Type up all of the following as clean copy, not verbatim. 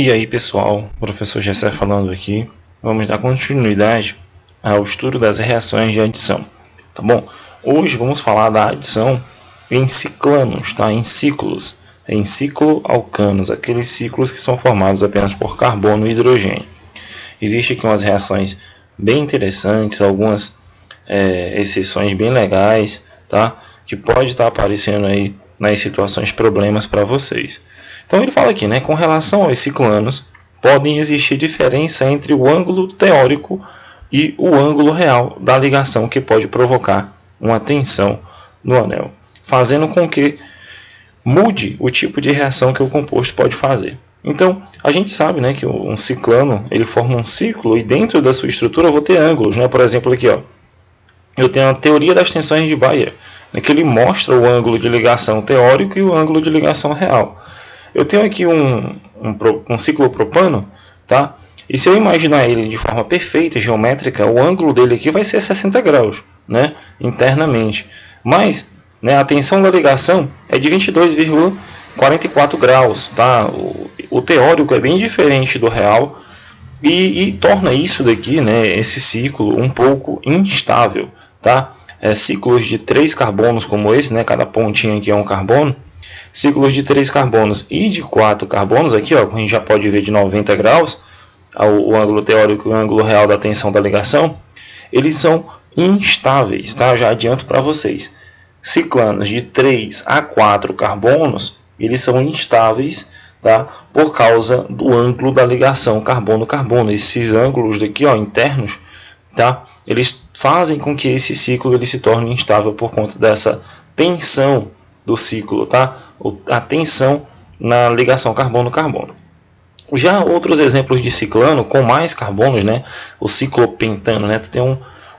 E aí pessoal, o professor Gessé falando aqui. Vamos dar continuidade ao estudo das reações de adição, tá bom? Hoje vamos falar da adição em ciclanos, tá? Em ciclos, em cicloalcanos, aqueles ciclos que são formados apenas por carbono e hidrogênio. Existem aqui umas reações bem interessantes, algumas exceções bem legais, tá? Que pode estar aparecendo aí nas situações problemas para vocês. Então ele fala aqui, né, com relação aos ciclanos, podem existir diferença entre o ângulo teórico e o ângulo real da ligação, que pode provocar uma tensão no anel, fazendo com que mude o tipo de reação que o composto pode fazer. Então, a gente sabe, né, que um ciclano ele forma um ciclo e dentro da sua estrutura eu vou ter ângulos, né? Por exemplo, aqui, ó, eu tenho a teoria das tensões de Bayer, né, que ele mostra o ângulo de ligação teórico e o ângulo de ligação real. Eu tenho aqui um ciclopropano, tá? E se eu imaginar ele de forma perfeita, geométrica, o ângulo dele aqui vai ser 60 graus, né? Internamente. Mas, né, a tensão da ligação é de 22,44 graus, tá? O teórico é bem diferente do real e torna isso daqui, né, esse ciclo, um pouco instável, tá? Ciclos de 3 carbonos como esse, né? Cada pontinha aqui é um carbono. Ciclos de 3 carbonos e de 4 carbonos, aqui ó, a gente já pode ver de 90 graus, o ângulo teórico e o ângulo real da tensão da ligação, eles são instáveis, tá? Já adianto para vocês. Ciclanos de 3 a 4 carbonos, eles são instáveis, tá? Por causa do ângulo da ligação carbono-carbono. Esses ângulos daqui, ó, internos, tá? Eles fazem com que esse ciclo ele se torne instável por conta dessa tensão do ciclo, tá? A tensão na ligação carbono-carbono. Já outros exemplos de ciclano com mais carbonos, né? O ciclopentano, né? Tu tem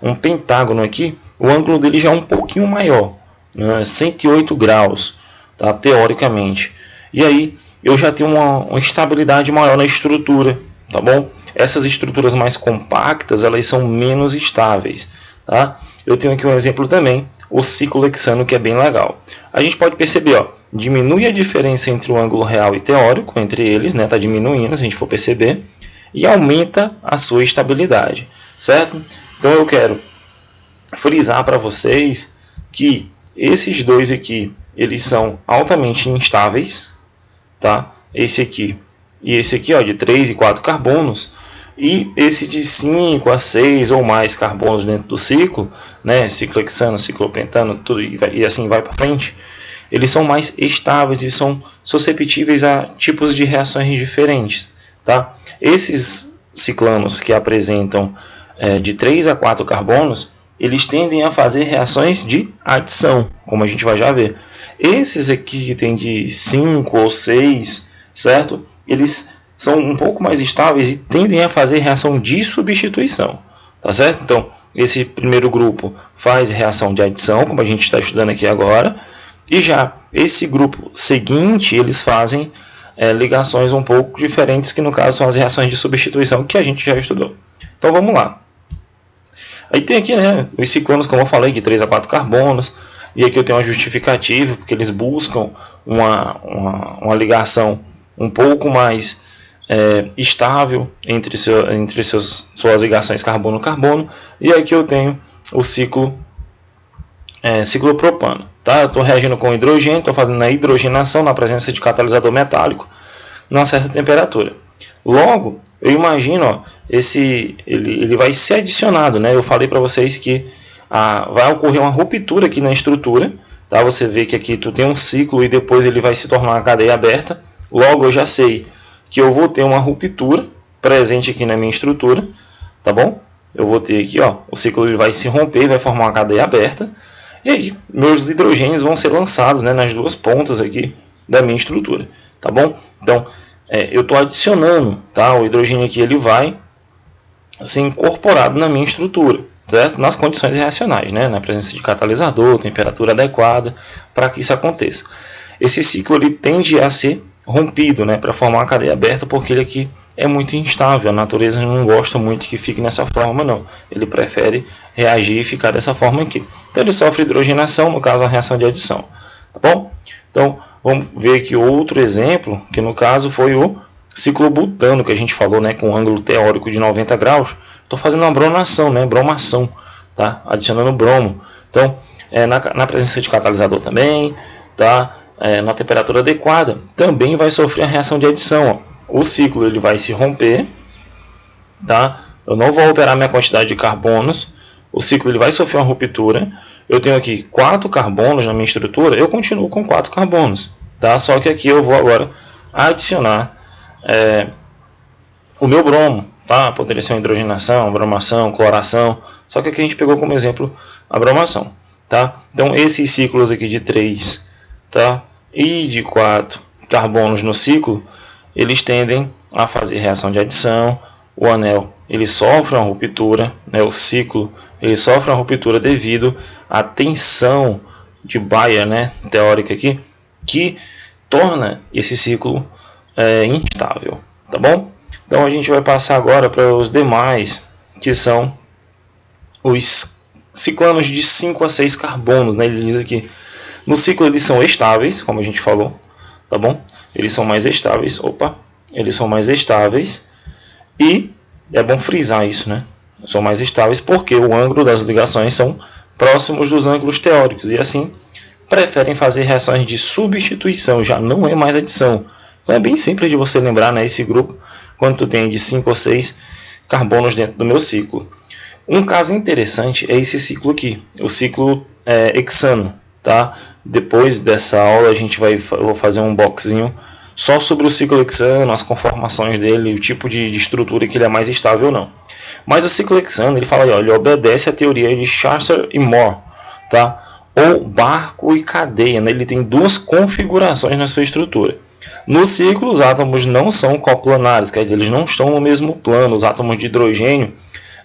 um pentágono aqui, o ângulo dele já é um pouquinho maior, né? 108 graus, tá? Teoricamente. E aí eu já tenho uma estabilidade maior na estrutura, tá bom? Essas estruturas mais compactas, elas são menos estáveis, tá? Eu tenho aqui um exemplo também, o ciclohexano, que é bem legal. A gente pode perceber, ó, diminui a diferença entre o ângulo real e teórico, entre eles, né, tá diminuindo, se a gente for perceber, e aumenta a sua estabilidade, certo? Então eu quero frisar para vocês que esses dois aqui, eles são altamente instáveis, tá? Esse aqui e esse aqui, ó, de 3 e 4 carbonos, e esse de 5 a 6 ou mais carbonos dentro do ciclo, né, ciclohexano, ciclopentano, tudo, e assim vai para frente, eles são mais estáveis e são susceptíveis a tipos de reações diferentes, tá? Esses ciclanos que apresentam de 3 a 4 carbonos, eles tendem a fazer reações de adição, como a gente vai já ver. Esses aqui que tem de 5 ou 6, certo? Eles são um pouco mais estáveis e tendem a fazer reação de substituição, tá certo? Então, esse primeiro grupo faz reação de adição, como a gente está estudando aqui agora, e já esse grupo seguinte, eles fazem ligações um pouco diferentes, que no caso são as reações de substituição, que a gente já estudou. Então, vamos lá. Aí tem aqui, né, os ciclanos, como eu falei, de 3 a 4 carbonos, e aqui eu tenho uma justificativa, porque eles buscam uma ligação um pouco mais estável entre suas ligações carbono-carbono, e aqui eu tenho o ciclopropano, tá? Eu estou reagindo com hidrogênio, estou fazendo a hidrogenação na presença de catalisador metálico numa certa temperatura. Logo, eu imagino, ó, ele vai ser adicionado, né? Eu falei para vocês que vai ocorrer uma ruptura aqui na estrutura, tá? Você vê que aqui tu tem um ciclo e depois ele vai se tornar uma cadeia aberta. Logo, eu já sei que eu vou ter uma ruptura presente aqui na minha estrutura, tá bom? Eu vou ter aqui, ó, o ciclo ele vai se romper, vai formar uma cadeia aberta, e aí meus hidrogênios vão ser lançados, né, nas duas pontas aqui da minha estrutura, tá bom? Então, eu estou adicionando, tá? O hidrogênio aqui ele vai ser incorporado na minha estrutura, certo? Nas condições reacionais, né? Na presença de catalisador, temperatura adequada, para que isso aconteça. Esse ciclo ele tende a ser rompido, né, para formar uma cadeia aberta, porque ele aqui é muito instável. A natureza não gosta muito que fique nessa forma, não. Ele prefere reagir e ficar dessa forma aqui. Então ele sofre hidrogenação, no caso a reação de adição, tá bom? Então vamos ver aqui outro exemplo, que no caso foi o ciclobutano, que a gente falou, né, com ângulo teórico de 90 graus, estou fazendo uma bronação, né, bromação, tá? Adicionando bromo. Então, na presença de catalisador também, tá? Na temperatura adequada, também vai sofrer a reação de adição. Ó. O ciclo ele vai se romper, tá? Eu não vou alterar minha quantidade de carbonos. O ciclo ele vai sofrer uma ruptura. Eu tenho aqui 4 carbonos na minha estrutura, eu continuo com 4 carbonos, tá? Só que aqui eu vou agora adicionar o meu bromo, tá? Poderia ser uma hidrogenação, bromação, cloração, só que aqui a gente pegou como exemplo a bromação, tá? Então esses ciclos aqui de 3, tá? E de 4 carbonos no ciclo, eles tendem a fazer reação de adição. O anel ele sofre uma ruptura, né? O ciclo ele sofre uma ruptura devido à tensão de Bayer, né? Teórica aqui, que torna esse ciclo instável, tá bom? Então a gente vai passar agora para os demais, que são os ciclanos de 5 a 6 carbonos, né? Ele diz aqui, no ciclo eles são estáveis, como a gente falou, tá bom? Eles são mais estáveis, eles são mais estáveis, e é bom frisar isso, né? São mais estáveis porque o ângulo das ligações são próximos dos ângulos teóricos, e assim preferem fazer reações de substituição, já não é mais adição. Então é bem simples de você lembrar, né, esse grupo, quando tu tem de 5 ou 6 carbonos dentro do meu ciclo. Um caso interessante é esse ciclo aqui, o ciclo hexano, tá? Depois dessa aula eu vou fazer um boxinho só sobre o ciclo hexano, as conformações dele, o tipo de estrutura que ele é mais estável ou não. Mas o ciclo hexano, ele fala, ele obedece à teoria de Schasser e Mohr, tá? Ou barco e cadeia, né? Ele tem 2 configurações na sua estrutura. No ciclo, os átomos não são coplanares, quer dizer, eles não estão no mesmo plano. Os átomos de hidrogênio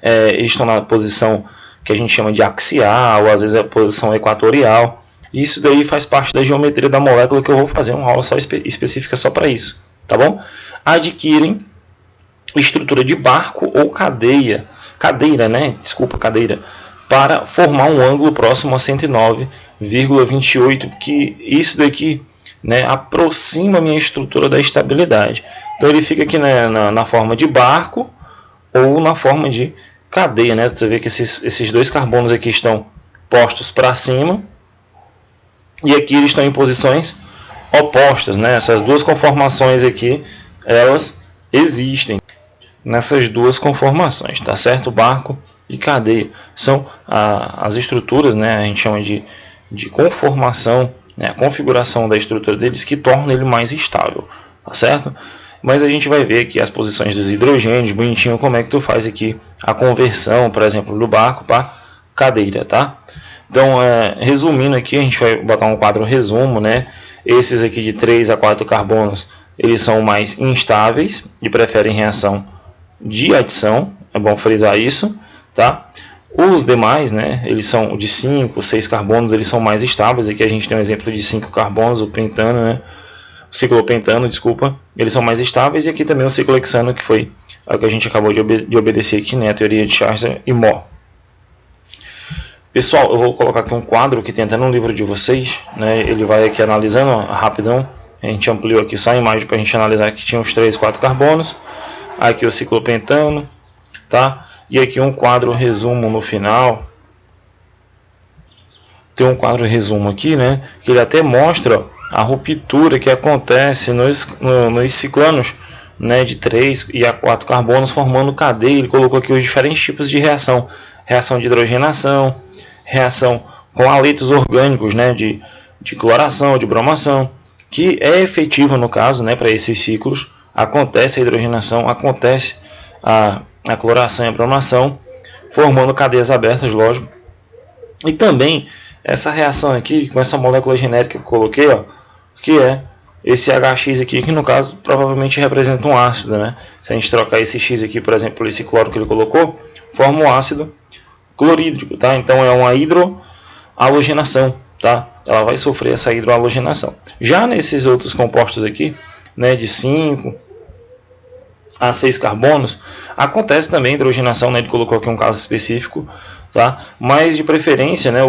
eles estão na posição que a gente chama de axial, ou às vezes a posição equatorial. Isso daí faz parte da geometria da molécula, que eu vou fazer uma aula só específica só para isso, tá bom? Adquirem estrutura de barco ou cadeira, para formar um ângulo próximo a 109,28, que isso daqui, né, aproxima a minha estrutura da estabilidade. Então ele fica aqui, né, na forma de barco ou na forma de cadeia, né? Você vê que esses 2 carbonos aqui estão postos para cima, e aqui eles estão em posições opostas, né? Essas 2 conformações aqui, elas existem nessas 2 conformações, tá certo? Barco e cadeia são as estruturas, né? A gente chama de conformação, né? A configuração da estrutura deles que torna ele mais estável, tá certo? Mas a gente vai ver aqui as posições dos hidrogênios, bonitinho, como é que tu faz aqui a conversão, por exemplo, do barco para cadeira, tá? Então, resumindo aqui, a gente vai botar um quadro resumo, né? Esses aqui de 3 a 4 carbonos, eles são mais instáveis e preferem reação de adição, é bom frisar isso, tá? Os demais, né, eles são de 5, 6 carbonos, eles são mais estáveis. Aqui a gente tem um exemplo de 5 carbonos, o pentano, né? O ciclopentano, desculpa, eles são mais estáveis. E aqui também o ciclohexano, que foi o que a gente acabou de obedecer aqui, né? A teoria de Schasser e Mohr. Pessoal, eu vou colocar aqui um quadro que tem até no livro de vocês, né? Ele vai aqui analisando, ó, rapidão. A gente ampliou aqui só a imagem para a gente analisar que tinha os 3, 4 carbonos. Aqui o ciclopentano, tá? E aqui um quadro resumo no final. Tem um quadro resumo aqui, né? Que ele até mostra a ruptura que acontece nos ciclanos, né? De 3 e a 4 carbonos formando cadeia. Ele colocou aqui os diferentes tipos de reação. Reação de hidrogenação, reação com haletos orgânicos, né? De cloração, de bromação, que é efetiva no caso, né? Para esses ciclos. Acontece a hidrogenação, acontece a cloração e a bromação, formando cadeias abertas, lógico. E também essa reação aqui, com essa molécula genérica que eu coloquei, ó, que é esse HX aqui, que no caso provavelmente representa um ácido, né? Se a gente trocar esse X aqui, por exemplo, por esse cloro que ele colocou, forma um ácido clorídrico, tá? Então é uma hidroalogenação, tá? Ela vai sofrer essa hidroalogenação. Já nesses outros compostos aqui, né, de 5 a 6 carbonos, acontece também hidrogenação, né? Ele colocou aqui um caso específico, tá? Mas de preferência, né,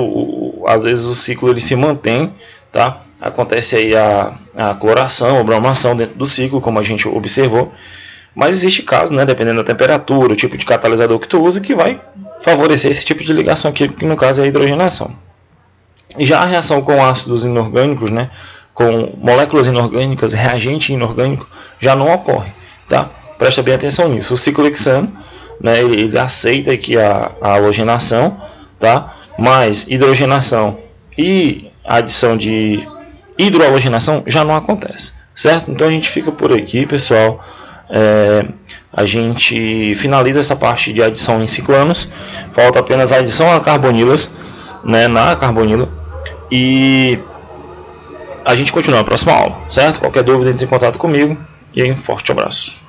às vezes o ciclo ele se mantém, tá? Acontece aí a cloração ou bromação dentro do ciclo, como a gente observou. Mas existe caso, né, dependendo da temperatura, o tipo de catalisador que tu usa, que vai favorecer esse tipo de ligação aqui, que no caso é a hidrogenação. E já a reação com ácidos inorgânicos, né, com moléculas inorgânicas, reagente inorgânico, já não ocorre, tá? Presta bem atenção nisso. O ciclohexano, né, ele aceita aqui a halogenação, tá? Mas hidrogenação e adição de hidrohalogenação já não acontece, certo? Então a gente fica por aqui, pessoal. A gente finaliza essa parte de adição em ciclanos. Falta apenas a adição a carbonilas, né, na carbonila. E a gente continua na próxima aula, certo? Qualquer dúvida, entre em contato comigo. E um forte abraço.